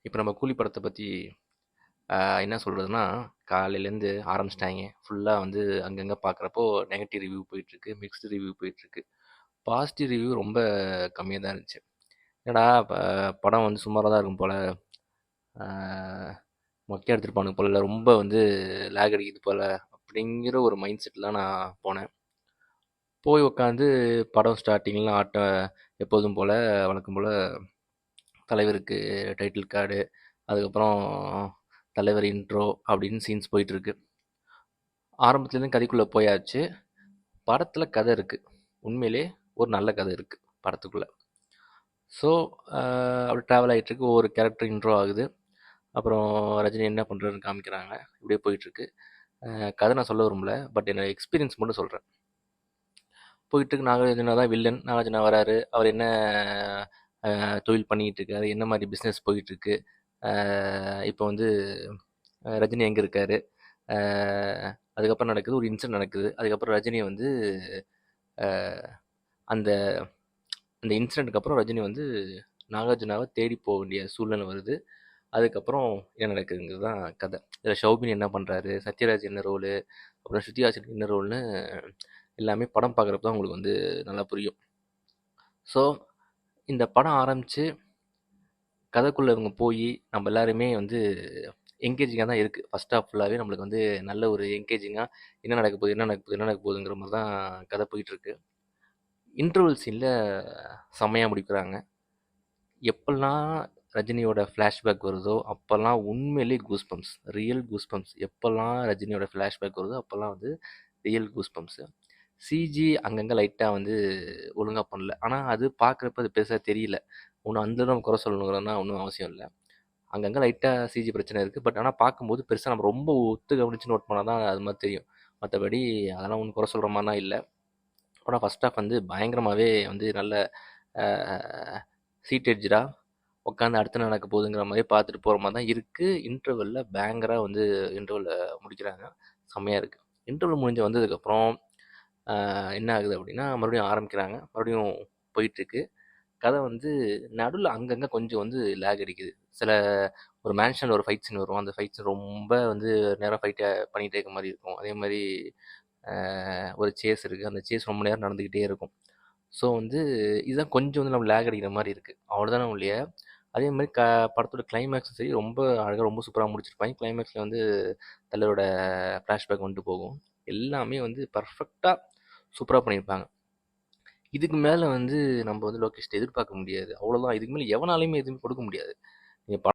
இப்போ நம்ம கூலி படத்தை பற்றி என்ன சொல்கிறதுனா, காலையிலேருந்து ஆரம்பிச்சிட்டாங்க. ஃபுல்லாக வந்து அங்கங்கே பார்க்குறப்போ நெகட்டிவ் ரிவ்யூ போயிட்டுருக்கு, மிக்ஸ்டு ரிவ்யூ போயிட்டுருக்கு. பாசிட்டிவ் ரிவ்யூ ரொம்ப கம்மியாக தான் இருந்துச்சு. என்னடா படம் வந்து சுமாராக தான் இருக்கும் போல், மொக்கையாக எடுத்துருப்பானுங்க போல், இல்லை ரொம்ப வந்து லேக் அடிக்குது போல் அப்படிங்கிற ஒரு மைண்ட் செட்டில் நான் போனேன். போய் உட்காந்து படம் ஸ்டார்டிங்லாம் எப்போதும் போல் வழக்கம் போல் தலைவருக்கு டைட்டில் கார்டு, அதுக்கப்புறம் தலைவர் இன்ட்ரோ அப்படின்னு சீன்ஸ் போயிட்டுருக்கு. ஆரம்பத்துலேருந்து கதைக்குள்ளே போயாச்சு. படத்தில் கதை இருக்குது, உண்மையிலே ஒரு நல்ல கதை இருக்குது படத்துக்குள்ளே. ஸோ அப்படி ட்ராவல் ஆகிட்டுருக்கு, ஒவ்வொரு கேரக்டர் இன்ட்ரோ ஆகுது, அப்புறம் ரஜினி என்ன பண்ணுறதுன்னு காமிக்கிறாங்க, இப்படியே போயிட்டுருக்கு. கதை நான் சொல்ல விரும்பல, பட் என்னோட எக்ஸ்பீரியன்ஸ் மட்டும் சொல்கிறேன். போயிட்டுருக்கு. நாகார்ஜுனா தான் வில்லன். நாகார்ஜுனா வராரு. அவர் என்ன தொழில் பண்ணிக்கிட்டு இருக்காரு, என்ன மாதிரி பிஸ்னஸ் போயிட்டுருக்கு, இப்போ வந்து ரஜினி எங்கே இருக்கார், அதுக்கப்புறம் நடக்குது ஒரு இன்சிடென்ட் நடக்குது. அதுக்கப்புறம் ரஜினி வந்து அந்த அந்த இன்சிடென்ட்டுக்கு அப்புறம் ரஜினி வந்து நாகார்ஜுனாவை தேடி போக வேண்டிய சூழ்நிலை வருது. அதுக்கப்புறம் என்ன நடக்குதுங்கிறது தான் கதை. இதில் ஷௌபின் என்ன பண்ணுறாரு, சத்யராஜ் என்ன ரோலு, அப்புறம் ஸ்ருதிஹாசன் என்ன ரோல்னு எல்லாமே படம் பார்க்குறப்ப தான் உங்களுக்கு வந்து நல்லா புரியும். ஸோ இந்த படம் ஆரம்பித்து கதைக்குள்ளே இவங்க போய் நம்ம எல்லாருமே வந்து என்கேஜிங்காக தான் இருக்குது. ஃபஸ்ட் ஹாஃப் ஃபுல்லாகவே நம்மளுக்கு வந்து நல்ல ஒரு என்கேஜிங்காக என்ன நடக்க போகுது, என்ன நடக்க போகுது, என்ன நடக்க போகுதுங்கிற மாதிரி தான் கதை போயிட்டுருக்கு. இன்டர்வல் சீனில் செம்மையாக முடிக்கிறாங்க. எப்பெல்லாம் ரஜினியோட ஃப்ளாஷ்பேக் வருதோ அப்போல்லாம் உண்மையிலே கூஸ்பம்ப்ஸ், ரியல் கூஸ்பம்ப்ஸ். எப்போல்லாம் ரஜினியோட ஃப்ளாஷ்பேக் வருதோ அப்போல்லாம் வந்து ரியல் கூஸ்பம்ப்ஸு. சிஜி அங்கங்கே லைட்டாக வந்து ஒழுங்காக பண்ணல, ஆனால் அது பார்க்குறப்ப அது பெருசாக தெரியல. ஒன்றும் அந்த நம்ம குறை சொல்லணுங்கிறதுனா ஒன்றும் அவசியம் இல்லை. அங்கங்கே லைட்டாக சிஜி பிரச்சனை இருக்குது, பட் ஆனால் பார்க்கும்போது பெருசாக நம்ம ரொம்ப ஒத்து கவனித்து நோட் பண்ணால் தான் அது மாதிரி தெரியும். மற்றபடி அதெல்லாம் ஒன்றும் குறை சொல்கிற மாதிரிலாம் இல்லை. ஆனால் ஃபஸ்ட் ஹாஃப் வந்து பயங்கரமாகவே வந்து நல்ல சீட் எட்ஜாக உட்காந்து அடுத்து நடக்க போகுதுங்கிற மாதிரி பார்த்துட்டு போகிற மாதிரி தான் இருக்குது. இன்டர்வெல்லில் பேங்கராக வந்து இன்டர்வெல்லில் முடிக்கிறாங்க, செம்மையாக இருக்குது. இன்டர்வல் முடிஞ்சு வந்ததுக்கப்புறம் என்ன ஆகுது அப்படின்னா, மறுபடியும் ஆரம்பிக்கிறாங்க, மறுபடியும் போயிட்டுருக்கு. கதை வந்து நடுவில் அங்கங்கே கொஞ்சம் வந்து லேக் அடிக்குது. சில ஒரு மேன்ஷனில் ஒரு ஃபைட் சீன் வரும், அந்த ஃபைட் சீன் ரொம்ப வந்து நேரம் ஃபைட்டை பண்ணிகிட்டே இருக்க மாதிரி இருக்கும். அதே மாதிரி ஒரு சேஸ் இருக்குது, அந்த சேஸ் ரொம்ப நேரம் நடந்துக்கிட்டே இருக்கும். ஸோ வந்து இதுதான் கொஞ்சம் வந்து நம்ம லேக் அடிக்கிற மாதிரி இருக்குது, அவ்வளோதானே ஒழிய. அதே மாதிரி படத்தோட கிளைமேக்ஸும் சரி ரொம்ப அழகாக ரொம்ப சூப்பராக முடிச்சிருப்பாங்க. கிளைமேக்ஸில் வந்து தலைவரோட ஃப்ளாஷ்பேக் வந்துட்டு போகும். எல்லாமே வந்து பர்ஃபெக்டாக சூப்பராக பண்ணியிருப்பாங்க. இதுக்கு மேலே வந்து நம்ம வந்து லோகேஷ்ட எதிர்பார்க்க முடியாது, அவ்வளோதான். இதுக்கு மேலே எவனாலையுமே எதுவுமே கொடுக்க முடியாது. நீங்கள்